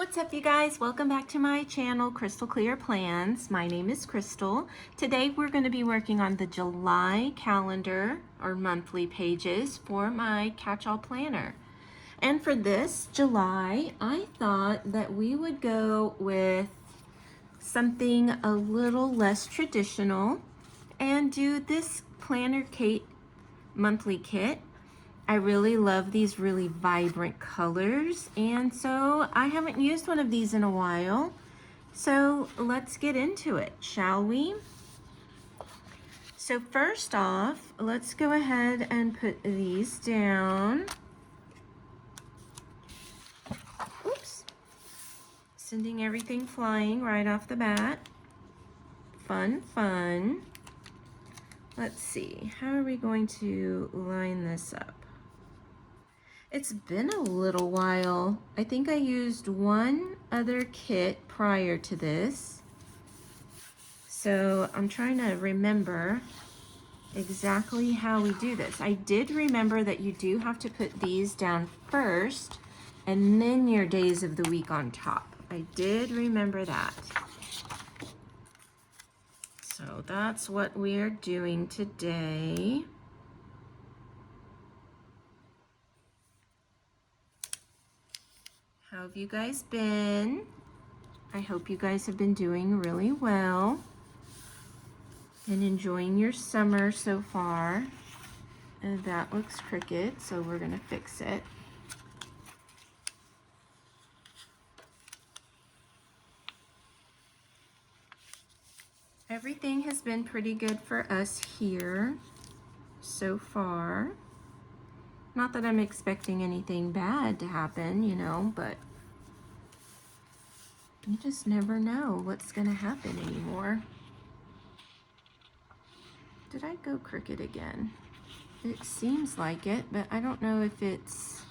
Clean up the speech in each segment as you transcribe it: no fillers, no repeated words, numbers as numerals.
What's up, you guys? Welcome back to my channel, Crystal Clear Plans. My name is Crystal. Today we're going to be working on the July calendar or monthly pages for my Catchall planner. And for this July, I thought that we would go with something a little less traditional and do this Planner Kate monthly kit. I really love these really vibrant colors, and so I haven't used one of these in a while. So let's get into it, shall we? So first off, let's go ahead and put these down. Oops. Sending everything flying right off the bat. Fun, fun. Let's see, how are we going to line this up? It's been a little while. I think I used one other kit prior to this. So I'm trying to remember exactly how we do this. I did remember that you do have to put these down first and then your days of the week on top. I did remember that. So that's what we're doing today. How have you guys been? I hope you guys have been doing really well and enjoying your summer so far. And that looks crooked, so we're gonna fix it. Everything has been pretty good for us here so far. Not that I'm expecting anything bad to happen, you know, but you just never know what's gonna happen anymore. Did I go crooked again? It seems like it, but I don't know if it's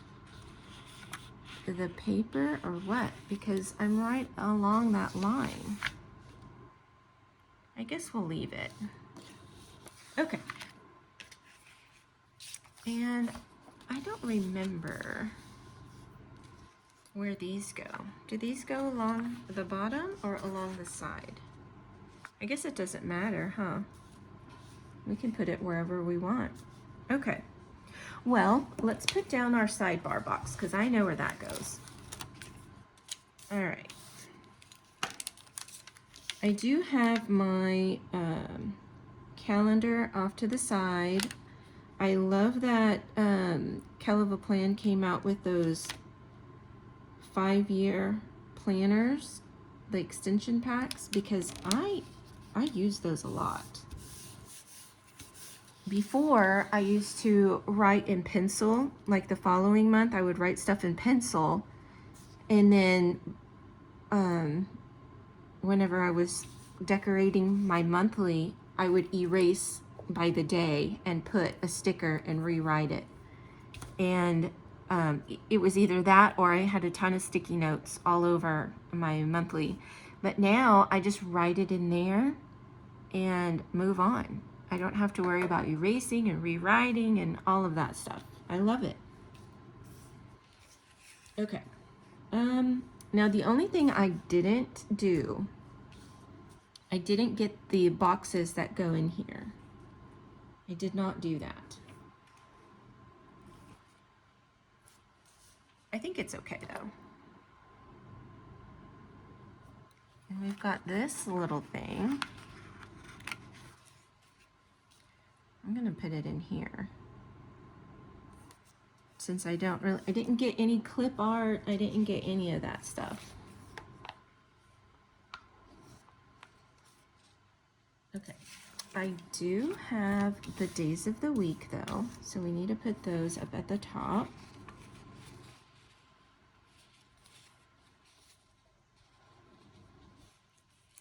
the paper or what, because I'm right along that line. I guess we'll leave it. Okay. And I don't remember where these go. Do these go along the bottom or along the side? I guess it doesn't matter, huh? We can put it wherever we want. Okay. Well, let's put down our sidebar box because I know where that goes. All right. I do have my calendar off to the side. I love that Catchall of a Plan came out with those 5-year planners, the extension packs, because I use those a lot. Before, I used to write in pencil, like the following month I would write stuff in pencil, and then whenever I was decorating my monthly, I would erase by the day and put a sticker and rewrite it. And it was either that or I had a ton of sticky notes all over my monthly. But now I just write it in there and move on. I don't have to worry about erasing and rewriting and all of that stuff. I love it. Okay. Now the only thing I didn't do, I didn't get the boxes that go in here. I did not do that. I think it's okay though. And we've got this little thing. I'm gonna put it in here. Since I didn't get any clip art, I didn't get any of that stuff. Okay, I do have the days of the week though, so we need to put those up at the top.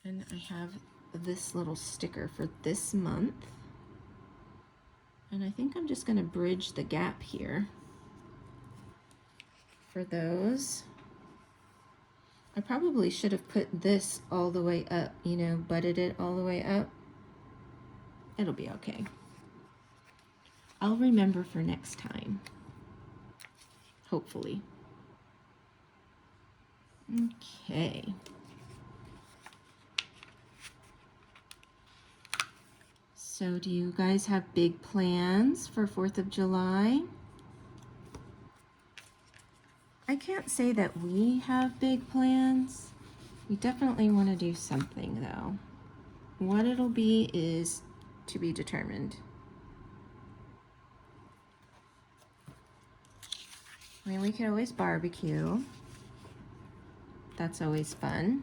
And I have this little sticker for this month. And I think I'm just gonna bridge the gap here for those. I probably should have put this all the way up, you know, butted it all the way up. It'll be okay. I'll remember for next time, hopefully. Okay. So do you guys have big plans for 4th of July? I can't say that we have big plans. We definitely want to do something though. What it'll be is to be determined. I mean, we could always barbecue. That's always fun.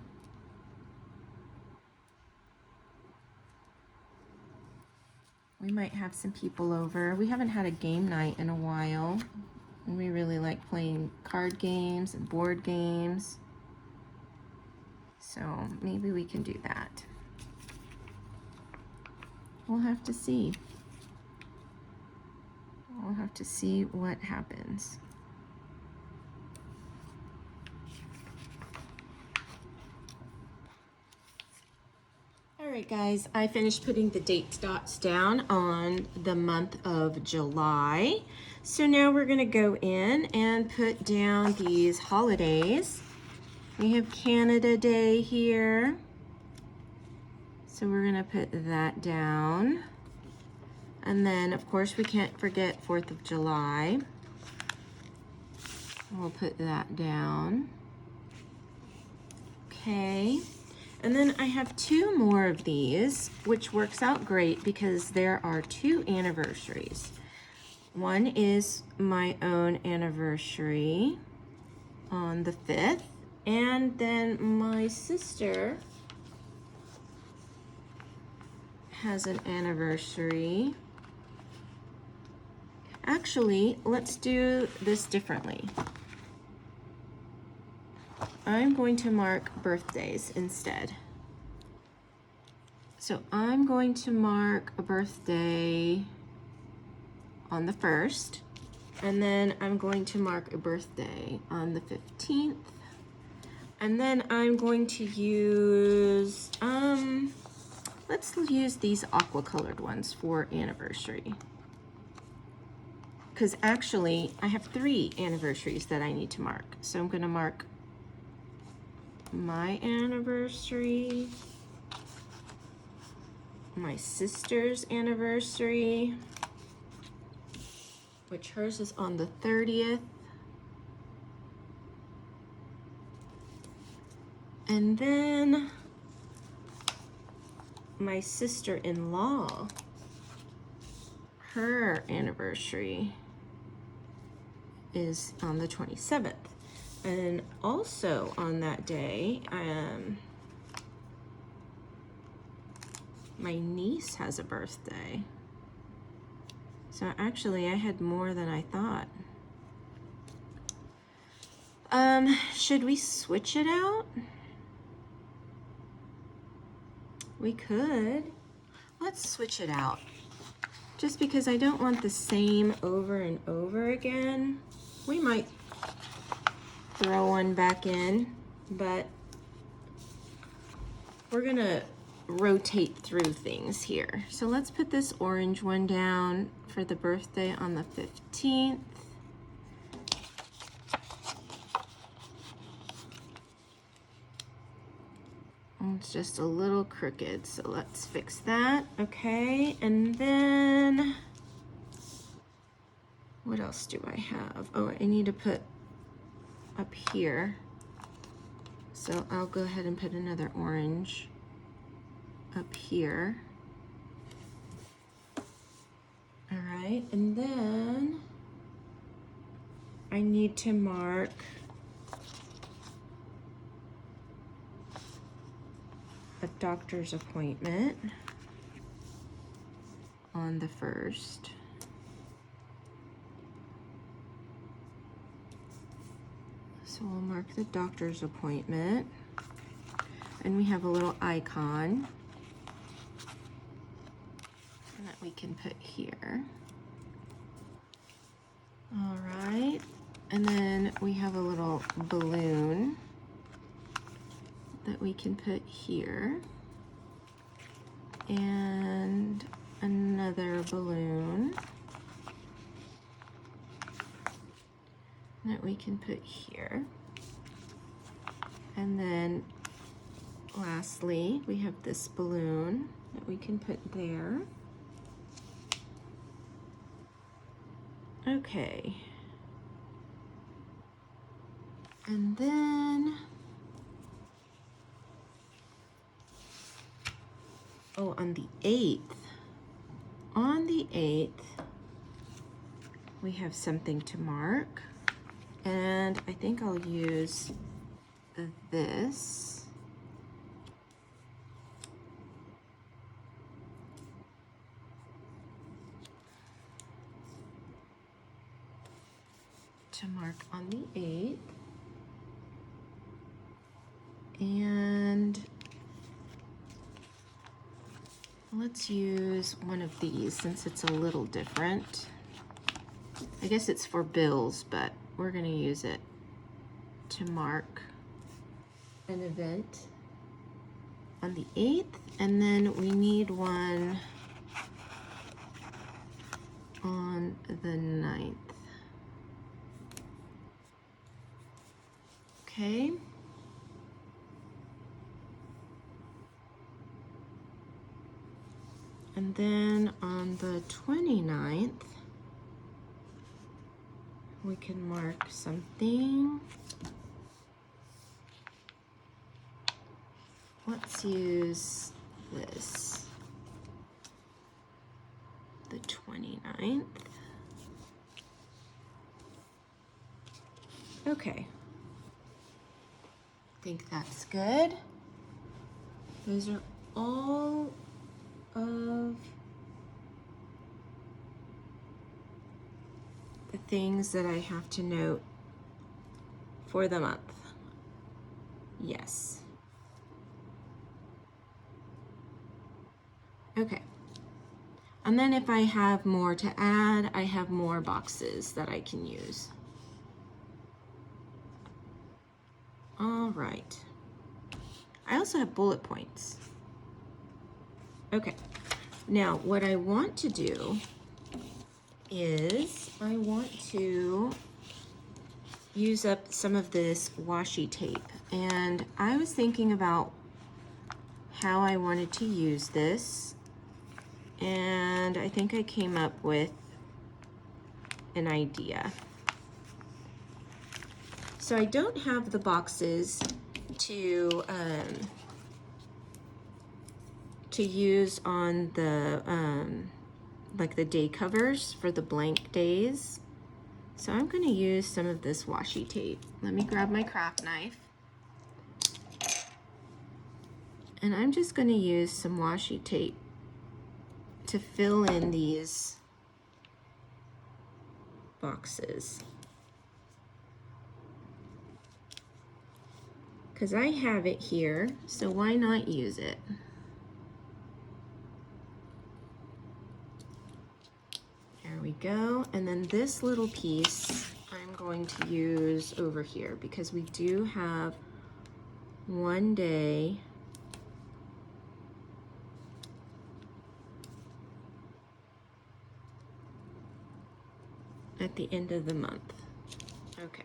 We might have some people over. We haven't had a game night in a while. And we really like playing card games and board games. So maybe we can do that. We'll have to see. We'll have to see what happens. Alright guys, I finished putting the date dots down on the month of July. So now we're going to go in and put down these holidays. We have Canada Day here. So we're going to put that down. And then of course we can't forget 4th of July. We'll put that down. Okay. And then I have 2 more of these, which works out great because there are 2 anniversaries. One is my own anniversary on the 5th, and then my sister has an anniversary. Actually, let's do this differently. I'm going to mark birthdays instead. So I'm going to mark a birthday on the 1st, and then I'm going to mark a birthday on the 15th, and then I'm going to use, let's use these aqua colored ones for anniversary. Because actually I have 3 anniversaries that I need to mark. So I'm gonna mark my anniversary, my sister's anniversary, which hers is on the 30th, and then my sister-in-law, her anniversary is on the 27th. And also on that day, my niece has a birthday. So actually I had more than I thought. Should we switch it out? We could. Let's switch it out. Just because I don't want the same over and over again. We might throw one back in, but we're gonna rotate through things here. So let's put this orange one down for the birthday on the 15th. It's just a little crooked, so let's fix that. Okay, and then what else do I have? Oh, I need to put up here. So I'll go ahead and put another orange up here. All right, and then I need to mark a doctor's appointment on the 1st. So we'll mark the doctor's appointment, and we have a little icon that we can put here. All right, and then we have a little balloon that we can put here, and another balloon that we can put here. And then lastly, we have this balloon that we can put there. Okay. And then, oh, on the 8th, we have something to mark. And I think I'll use this. To mark on the 8th. And let's use one of these since it's a little different. I guess it's for bills, but we're going to use it to mark an event on the 8th. And then we need one on the 9th. Okay. And then on the 29th, we can mark something. Let's use this, the 29th. Okay. I think that's good. Those are all of the things that I have to note for the month. Yes. Okay. And then if I have more to add, I have more boxes that I can use. All right. I also have bullet points. Okay. Now, what I want to do is I want to use up some of this washi tape. And I was thinking about how I wanted to use this. And I think I came up with an idea. So I don't have the boxes to use on the like the day covers for the blank days. So I'm going to use some of this washi tape. Let me grab my craft knife. And I'm just going to use some washi tape to fill in these boxes. Because I have it here, so why not use it? There we go. And then this little piece I'm going to use over here because we do have one day at the end of the month. Okay.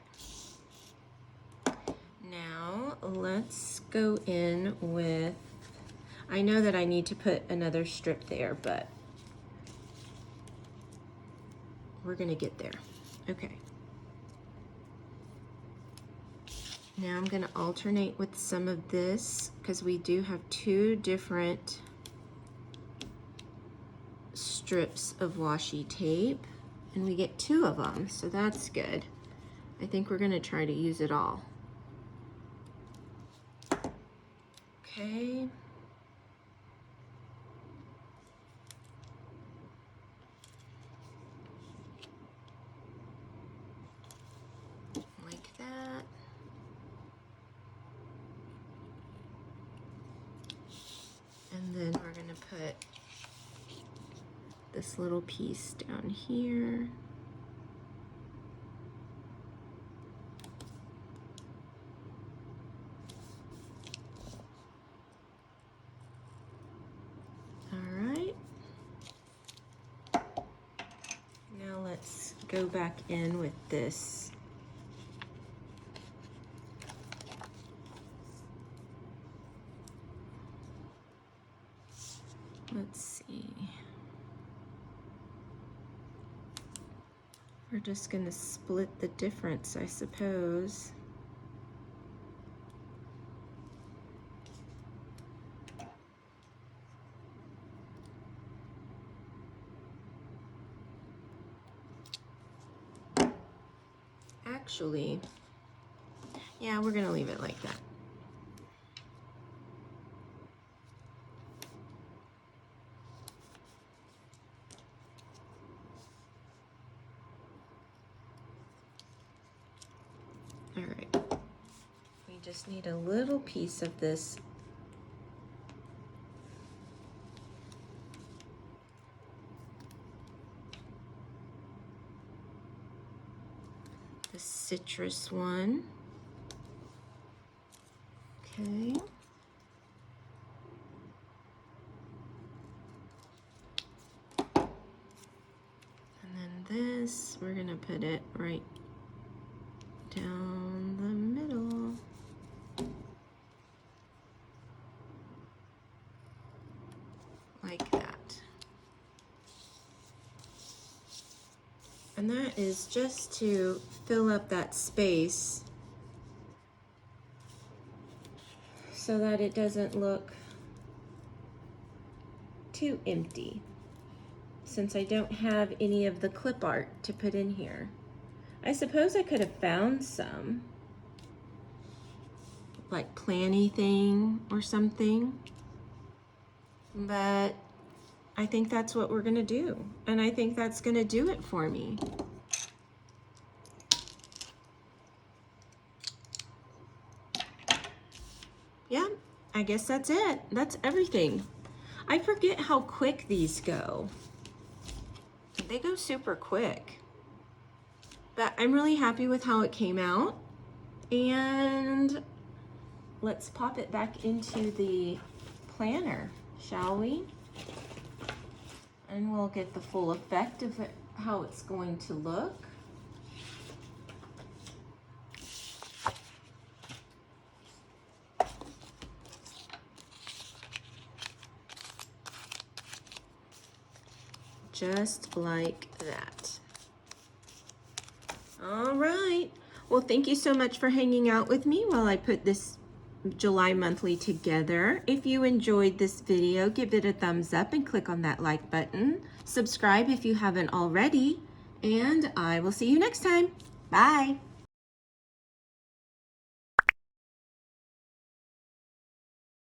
Now let's go in with, I know that I need to put another strip there, but we're gonna get there. Okay. Now I'm gonna alternate with some of this because we do have two different strips of washi tape and we get two of them, so that's good. I think we're gonna try to use it all. Okay. Like that. And then we're gonna put this little piece down here. Go back in with this Let's see. We're just going to split the difference, I suppose. Actually, yeah, we're going to leave it like that. All right. We just need a little piece of this citrus one. Okay. And then this, we're gonna put it right down the middle. Like that. And that is just to fill up that space so that it doesn't look too empty, since I don't have any of the clip art to put in here. I suppose I could have found some, like planny thing or something, but I think that's what we're gonna do. And I think that's gonna do it for me. Yeah, I guess that's it. That's everything. I forget how quick these go. They go super quick. But I'm really happy with how it came out. And let's pop it back into the planner, shall we? And we'll get the full effect of it, how it's going to look. Just like that. All right. Well, thank you so much for hanging out with me while I put this July monthly together. If you enjoyed this video, give it a thumbs up and click on that like button. Subscribe if you haven't already, and I will see you next time. Bye.